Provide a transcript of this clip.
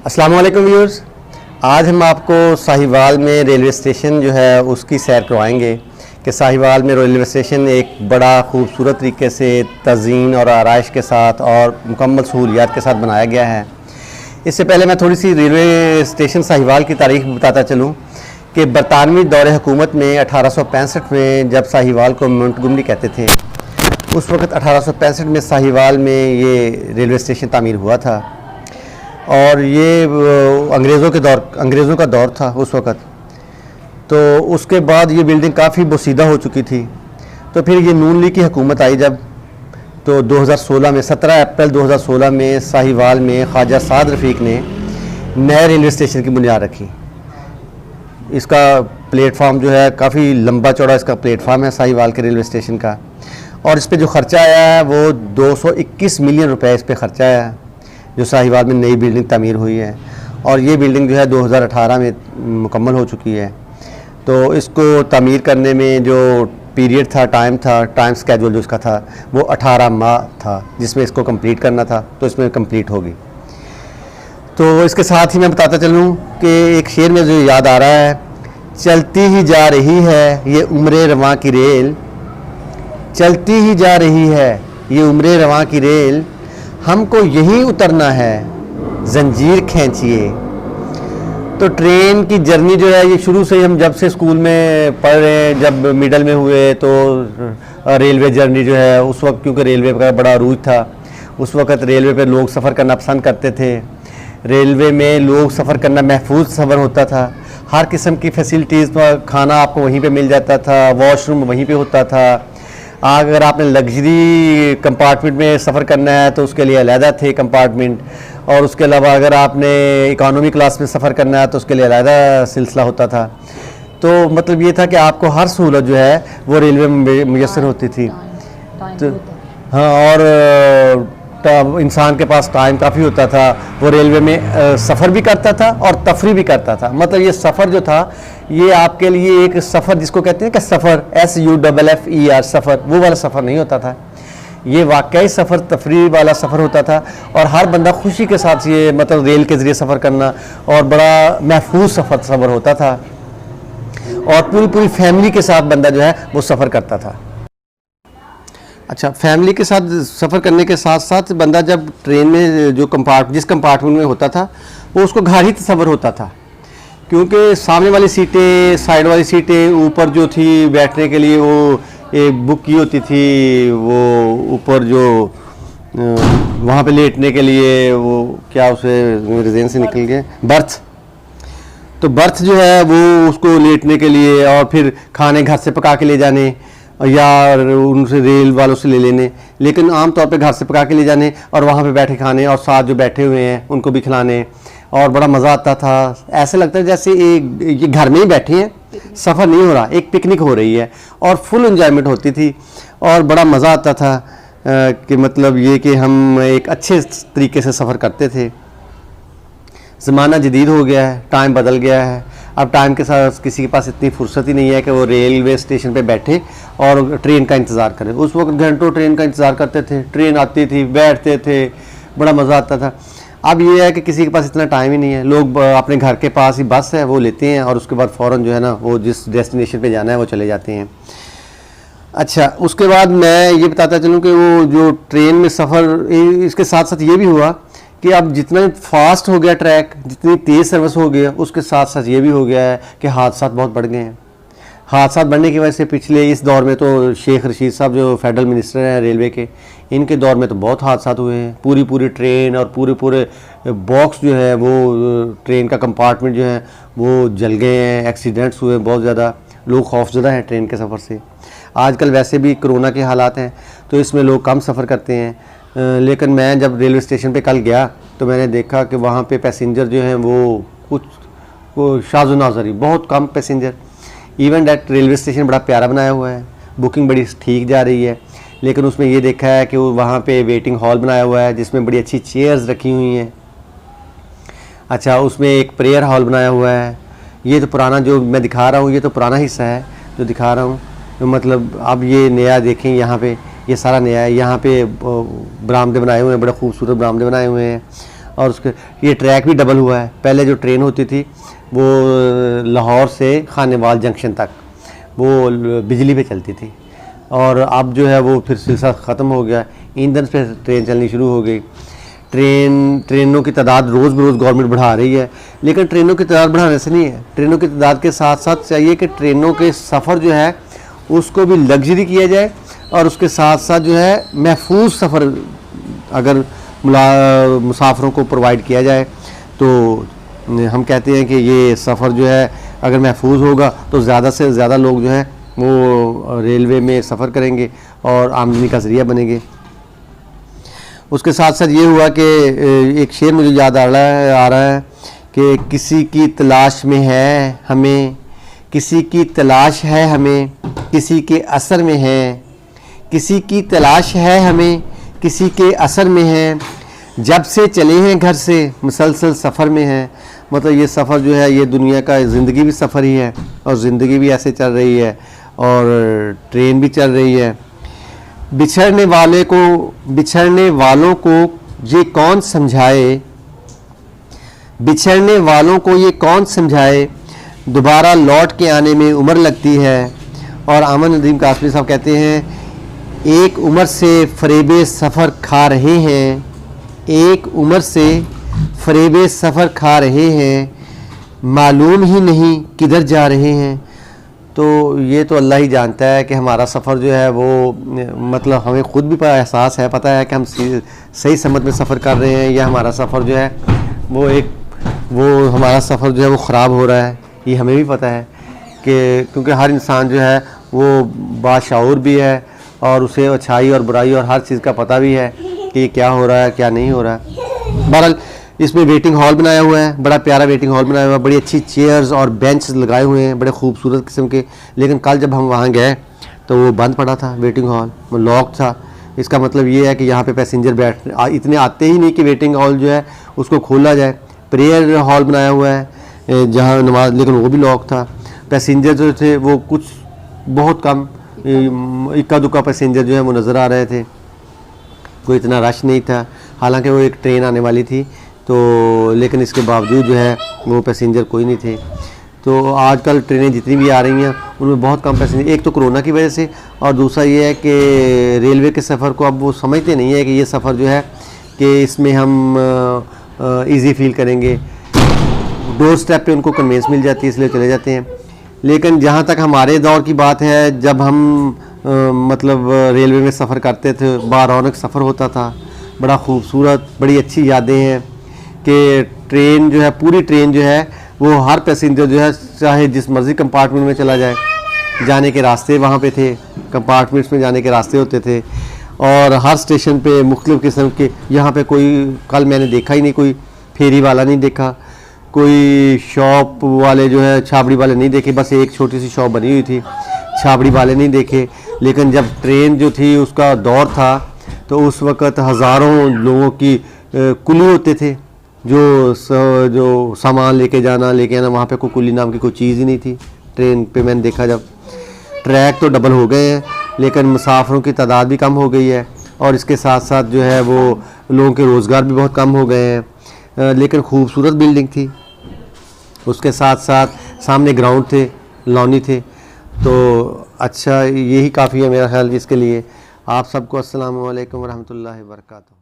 अस्सलाम वालेकुम व्यूअर्स। आज हम आपको साहिवाल में रेलवे स्टेशन जो है उसकी सैर करवाएंगे कि साहिवाल में रेलवे स्टेशन एक बड़ा खूबसूरत तरीके से तज़ीन और आराइश के साथ और मुकम्मल सहूलियात के साथ बनाया गया है। इससे पहले मैं थोड़ी सी रेलवे स्टेशन साहिवाल की तारीख बताता चलूँ कि बरतानवी दौरे हुकूमत में 1865 में जब साहिवाल को मोंटगोमरी कहते थे, उस वक़्त 1865 में साहिवाल में ये रेलवे स्टेशन तामीर हुआ था और ये अंग्रेज़ों का दौर था उस वक़्त। तो उसके बाद ये बिल्डिंग काफ़ी बोसीदा हो चुकी थी। तो फिर ये नून लीग की हुकूमत आई जब, तो 2016 में 17 अप्रैल 2016 में साहिवाल में ख्वाजा साद रफ़ीक ने नए रेलवे स्टेशन की बुनियाद रखी। इसका प्लेटफार्म जो है काफ़ी लंबा चौड़ा इसका प्लेटफार्म है साहिवाल के रेलवे स्टेशन का, और इस पर जो ख़र्चा आया है वो 221 मिलियन रुपए इस पर ख़र्चा आया है, जो साहिवाल में नई बिल्डिंग तामीर हुई है। और ये बिल्डिंग जो है 2018 में मुकम्मल हो चुकी है। तो इसको तामीर करने में जो पीरियड था, टाइम स्केड्यूल जो इसका था वो 18 माह था, जिसमें इसको कंप्लीट करना था, तो इसमें कंप्लीट होगी। तो इसके साथ ही मैं बताता चलूँ कि एक शेर में जो याद आ रहा है, चलती ही जा रही है ये उम्रे रवां की रेल, चलती ही जा रही है ये उम्रे रवां की रेल, हमको यहीं उतरना है जंजीर खींचिए। तो ट्रेन की जर्नी जो है ये शुरू से ही हम जब से स्कूल में पढ़ रहे हैं, जब मिडल में हुए तो रेलवे जर्नी जो है उस वक्त, क्योंकि रेलवे का बड़ा अरूज था उस वक्त, रेलवे पे लोग सफ़र करना पसंद करते थे। रेलवे में लोग सफ़र करना महफूज सफ़र होता था, हर किस्म की फैसिलिटीज़, खाना आपको वहीं पे मिल जाता था, वॉशरूम वहीं पे होता था। अगर आपने लग्जरी कंपार्टमेंट में सफ़र करना है तो उसके लिए अलहदा थे कंपार्टमेंट, और उसके अलावा अगर आपने इकोनॉमी क्लास में सफ़र करना है तो उसके लिए अलहदा सिलसिला होता था। तो मतलब ये था कि आपको हर सहूलत जो है वो रेलवे में मुयस्सर होती थी। तो हाँ, और इंसान के पास टाइम काफ़ी होता था, वो रेलवे में सफ़र भी करता था और तफरी भी करता था। मतलब ये सफ़र जो था ये आपके लिए एक सफ़र जिसको कहते हैं कि सफ़र SUFFER सफ़र, वो वाला सफ़र नहीं होता था। ये वाकई सफ़र तफरी वाला सफ़र होता था, और हर बंदा खुशी के साथ ये मतलब रेल के ज़रिए सफ़र करना, और बड़ा महफूज सफ़र होता था, और पूरी फैमिली के साथ बंदा जो है वो सफ़र करता था। अच्छा, फैमिली के साथ सफ़र करने के साथ साथ बंदा जब ट्रेन में जो जिस कंपार्टमेंट में होता था वो उसको घर ही तस्वर होता था, क्योंकि सामने वाली सीटें, साइड वाली सीटें, ऊपर जो थी बैठने के लिए वो एक बुक की होती थी, वो ऊपर जो वहाँ पे लेटने के लिए वो क्या, उसे मेरे ज़हन से निकल गया, बर्थ। तो बर्थ जो है वो उसको लेटने के लिए, और फिर खाने घर से पका के ले जाने या उनसे रेल वालों से ले लेने, लेकिन आम तौर पे घर से पका के ले जाने और वहाँ पे बैठे खाने, और साथ जो बैठे हुए हैं उनको भी खिलाने, और बड़ा मज़ा आता था। ऐसे लगता है जैसे ये घर में ही बैठे हैं, सफ़र नहीं हो रहा, एक पिकनिक हो रही है, और फुल एंजॉयमेंट होती थी, और बड़ा मज़ा आता था कि मतलब ये कि हम एक अच्छे तरीके से सफ़र करते थे। ज़माना जदीद हो गया है, टाइम बदल गया है। अब टाइम के साथ किसी के पास इतनी फुर्सत ही नहीं है कि वो रेलवे स्टेशन पे बैठे और ट्रेन का इंतज़ार करें। उस वक्त घंटों ट्रेन का इंतज़ार करते थे, ट्रेन आती थी, बैठते थे, बड़ा मज़ा आता था। अब ये है कि किसी के पास इतना टाइम ही नहीं है, लोग अपने घर के पास ही बस है वो लेते हैं, और उसके बाद फ़ौरन जो है ना वो जिस डेस्टिनेशन पे जाना है वो चले जाते हैं। अच्छा, उसके बाद मैं ये बताता चलूँ कि वो जो ट्रेन में सफ़र, इसके साथ साथ ये भी हुआ कि अब जितना फास्ट हो गया ट्रैक, जितनी तेज़ सर्विस हो गया, उसके साथ साथ ये भी हो गया है कि हादसा बहुत बढ़ गए हैं। हादसा बढ़ने की वजह से पिछले इस दौर में तो शेख रशीद साहब जो फेडरल मिनिस्टर हैं रेलवे के, इनके दौर में तो बहुत हादसा हुए हैं। पूरी ट्रेन और पूरे बॉक्स जो है वो ट्रेन का कंपार्टमेंट जो है वो जल गए हैं, एक्सीडेंट्स हुए बहुत ज़्यादा, लोग खौफजदा हैं ट्रेन के सफ़र से। आजकल वैसे भी कोरोना के हालात हैं तो इसमें लोग कम सफ़र करते हैं, लेकिन मैं जब रेलवे स्टेशन पे कल गया तो मैंने देखा कि वहाँ पे पैसेंजर जो हैं वो कुछ शाज़ो नाज़री, बहुत कम passenger. Even that railway station बड़ा प्यारा बनाया हुआ है, बुकिंग बड़ी ठीक जा रही है, लेकिन उसमें ये देखा है कि वो वहाँ पे वेटिंग हॉल बनाया हुआ है जिसमें बड़ी अच्छी चेयर्स रखी हुई हैं। अच्छा, उसमें एक प्रेयर हॉल बनाया हुआ है। ये तो पुराना जो मैं दिखा रहा हूँ, ये तो पुराना हिस्सा है जो दिखा रहा हूँ, तो मतलब अब ये नया देखें, यहाँ पे ये सारा नया है। यहाँ पे बरामदे बनाए हुए हैं, बड़े खूबसूरत बरामदे बनाए हुए हैं, और उसके ये ट्रैक भी डबल हुआ है। पहले जो ट्रेन होती थी वो लाहौर से खानेवाल जंक्शन तक वो बिजली पे चलती थी, और अब जो है वो फिर सिलसिला ख़त्म हो गया, ईंधन पे ट्रेन चलनी शुरू हो गई। ट्रेनों की तादाद रोज़ बरोज़ गवर्नमेंट बढ़ा रही है, लेकिन ट्रेनों की तादाद बढ़ाने से नहीं है, ट्रेनों की तादाद के साथ साथ चाहिए कि ट्रेनों के सफ़र जो है उसको भी लग्जरी किया जाए, और उसके साथ साथ जो है महफूज सफ़र अगर मुसाफिरों को प्रोवाइड किया जाए तो हम कहते हैं कि ये सफ़र जो है अगर महफूज होगा तो ज़्यादा से ज़्यादा लोग जो है वो रेलवे में सफ़र करेंगे और आमदनी का ज़रिया बनेंगे। उसके साथ साथ ये हुआ कि एक शेर मुझे याद आ रहा है कि किसी की तलाश में है हमें, किसी की तलाश है हमें, किसी के असर में है, किसी की तलाश है हमें, किसी के असर में है, जब से चले हैं घर से मुसलसल सफ़र में है। मतलब ये सफ़र जो है ये दुनिया का ज़िंदगी भी सफ़र ही है, और ज़िंदगी भी ऐसे चल रही है और ट्रेन भी चल रही है। बिछड़ने वालों को ये कौन समझाए, बिछड़ने वालों को ये कौन समझाए, दोबारा लौट के आने में उम्र लगती है। और अमन नदीम कासमी साहब कहते हैं एक उम्र से फरेबे सफ़र खा रहे हैं, एक उम्र से फरेबे सफ़र खा रहे हैं, मालूम ही नहीं किधर जा रहे हैं। तो ये तो अल्लाह ही जानता है कि हमारा सफ़र जो है वो मतलब हमें ख़ुद भी एहसास है, पता है कि हम सही समत में सफ़र कर रहे हैं या हमारा सफ़र जो है वो हमारा सफ़र जो है वो ख़राब हो रहा है। ये हमें भी पता है कि क्योंकि हर इंसान जो है वो बाशऊर भी है और उसे अच्छाई और बुराई और हर चीज़ का पता भी है कि क्या हो रहा है क्या नहीं हो रहा है। बहरहाल इसमें वेटिंग हॉल बनाया हुआ है, बड़ा प्यारा वेटिंग हॉल बनाया हुआ है, बड़ी अच्छी चेयर्स और बेंच लगाए हुए हैं बड़े खूबसूरत किस्म के। लेकिन कल जब हम वहाँ गए तो वो बंद पड़ा था, वेटिंग हॉल वो लॉक था। इसका मतलब ये है कि यहाँ पे पैसेंजर इतने आते ही नहीं कि वेटिंग हॉल जो है उसको खोला जाए। प्रेयर हॉल बनाया हुआ है जहाँ नमाज, लेकिन वो भी लॉक था। पैसेंजर जो थे वो कुछ बहुत कम, इक्का दुक्का पैसेंजर जो है वो नज़र आ रहे थे, कोई इतना रश नहीं था। हालांकि वो एक ट्रेन आने वाली थी तो लेकिन इसके बावजूद जो है वो पैसेंजर कोई नहीं थे। तो आजकल ट्रेनें जितनी भी आ रही हैं उनमें बहुत कम पैसेंजर, एक तो कोरोना की वजह से, और दूसरा ये है कि रेलवे के सफ़र को अब वो समझते नहीं है कि ये सफ़र जो है कि इसमें हम इजी फील करेंगे। डोर स्टेप पे उनको कन्वेंस मिल जाती है इसलिए चले जाते हैं। लेकिन जहाँ तक हमारे दौर की बात है, जब हम मतलब रेलवे में सफ़र करते थे, बारौनक सफ़र होता था, बड़ा खूबसूरत, बड़ी अच्छी यादें हैं कि ट्रेन जो है, पूरी ट्रेन जो है वो हर पैसेंजर जो है चाहे जिस मर्ज़ी कंपार्टमेंट में चला जाए, जाने के रास्ते वहाँ पे थे, कंपार्टमेंट्स में जाने के रास्ते होते थे, और हर स्टेशन पे मुख्तलिफ़ किस्म के, यहाँ पे कोई कल मैंने देखा ही नहीं, कोई फेरी वाला नहीं देखा, कोई शॉप वाले जो है छाबड़ी वाले नहीं देखे, बस एक छोटी सी शॉप बनी हुई थी, छाबड़ी वाले नहीं देखे। लेकिन जब ट्रेन जो थी उसका दौर था तो उस वक़्त हज़ारों लोगों की कुली होते थे, जो सामान लेके आना, वहाँ पे कोई कुली नाम की कोई चीज़ ही नहीं थी ट्रेन पे। मैंने देखा जब ट्रैक तो डबल हो गए हैं लेकिन मुसाफिरों की तादाद भी कम हो गई है, और इसके साथ साथ जो है वो लोगों के रोज़गार भी बहुत कम हो गए हैं। लेकिन खूबसूरत बिल्डिंग थी, उसके साथ साथ सामने ग्राउंड थे, लॉनी थे, तो अच्छा यही काफ़ी है मेरा ख्याल इसके लिए। आप सबको अस्सलामु अलैकुम वरहमतुल्लाहि वबरकातुहू।